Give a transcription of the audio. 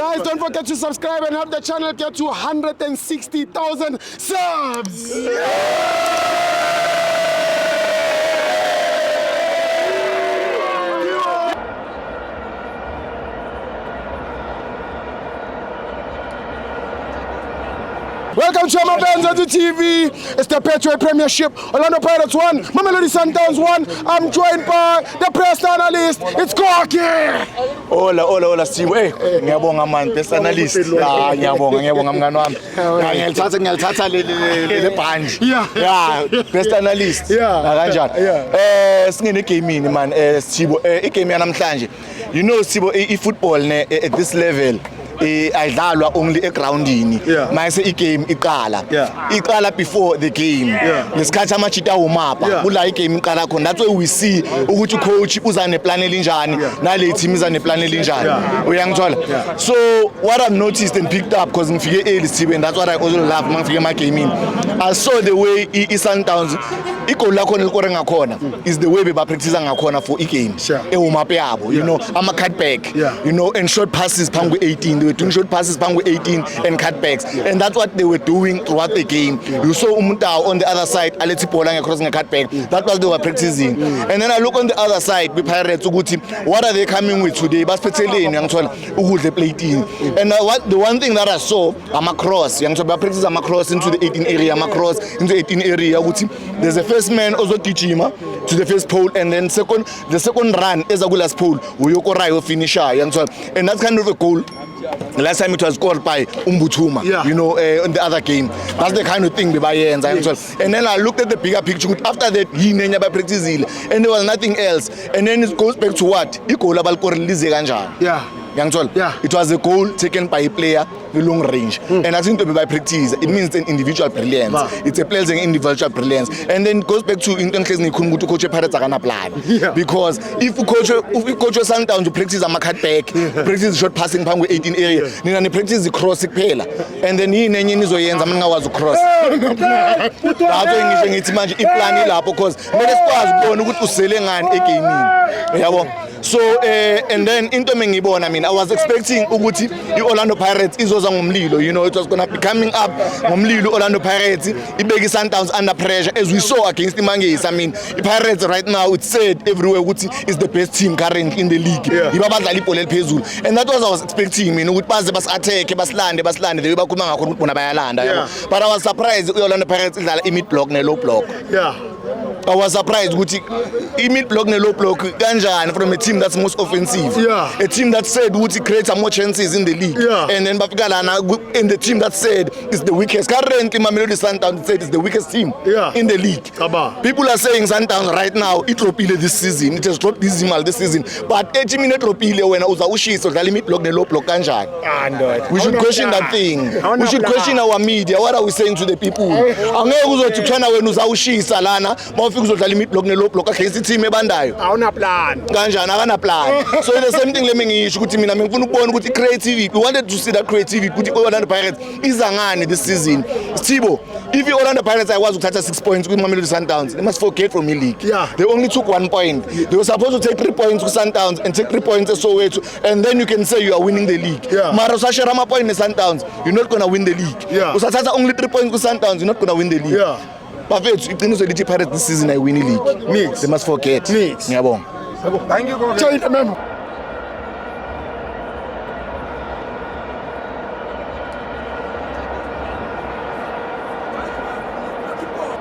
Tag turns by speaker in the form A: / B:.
A: Guys, don't forget to subscribe and help the channel get to 160,000 subs. Welcome to my Benz on the TV. It's the Petro Premiership. Orlando Pirates 1, Mamelodi Sundowns 1. I'm joined by the press analyst. It's Corky.
B: Hola Steve. Ngiyabonga man, press analyst. Ya, ngiyabonga mngani wami. Ngiyalithatha le band. Yeah, press analyst. Kanjani? Singene gaming man, Sibo. Igame yanamhlanje. You know Sibo, football at this level. Ayidlalwa only egroundini mayise igame iqala before the game ngesikhathi amachita umapa kula igame iqala khona that's why we see ukuthi coach uza neplan elinjani nale team iza neplan elinjani uyangithola so what I've noticed and picked up because ngifike early Steve and that's what I also love mangifike ema gaming I saw the way Sundowns igoal lakho nelikore ngakhona is the way beba practice ngakhona for igame ewumapa yabo you know ama cutback you know and short passes phambi 18 they were doing short passes phambi 18 and cutbacks and that's what they were doing throughout the game you saw umuntu on the other side alethi bhola ngecross ngecutback that was they were practicing and then I look on the other side with Pirates ukuthi what are they coming with today basiphetheleni ngithola ukudle plating and the one thing that I saw ama cross ngithola ba practice ama cross into the 18 area ama cross into 18 area ukuthi there's a first man ozogijima to the first pole and then the second run eza ku last pole uyokorayo finisher ngithola and that's kind of a goal. Last time it was scored by Umbuthuma, you know, in the other game. That's the kind of thing we buy and then I looked at the bigger picture. After that, he nenya by practice and there was nothing else. And then it goes back to what? It was a goal taken by a player the long range and I think to be by practice it means an individual brilliance it's a player's individual brilliance and then it goes back to into case nikhulu coach Pirates akana plan because if coach Sundowns to practice ama cutback practice short passing phambi 18 area nina ne practice cross kuphela and then yini enye nizoyenza mina ngawazi cross lapho ngisho ngithi manje iplan ilapho because kumele sikwazi ukubona ukuthi usele ngani egamini yabo so and then into mengibona mina I was expecting ukuthi iOrlando Pirates izoza ngomlilo you know it was going to be coming up ngomlilo Orlando Pirates ibeki Sundowns under pressure as we saw against iMangesi I mean iPirates right now it's said everywhere ukuthi is the best team currently in the league ibabadlala ibhola eliphezulu and that was I was expecting mina ukuthi baze bas attack basilande they bakhuluma ngakho ukuthi bona bayalanda yabo but I was surprised iOrlando Pirates idlala i mid block ne low block I was surprised ukuthi mid block ne low block kanjani from a team that's most offensive a team that said ukuthi create more chances in the league and then bafika lana in the team that said is the weakest currently Mamelodi Sundowns said is the weakest team in the league people are saying Sundowns right now it dropile this season it has dropped dismal this season but a team dropile wena uza ushisa udlala mid block ne low block kanjani we should question that thing we should question our media what are we saying to the people angeke uzothi kuthana wena uza ushisa lana ufika uzodlala mid block ne low block against team ebandayo
A: awuna plan
B: kanjani akana plan so the same thing lemi ngisho ukuthi mina ngifuna ukubona ukuthi creativity we wanted to see that creativity ukuthi Orlando Pirates izangani this season Thibo if Orlando Pirates ayikwazi ukuthatha 6 points ku Mamelodi Sundowns they must forget from league they only took 1 point they were supposed to take 3 points ku Sundowns and take 3 points so and then you can say you are winning the league mara usashare ama point ne Sundowns you're not going to win the league usathatha only 3 points ku Sundowns you're not going to win the league bafethu iqiniso lithi Pirates this season ay win league they must forget ngiyabonga
A: thank you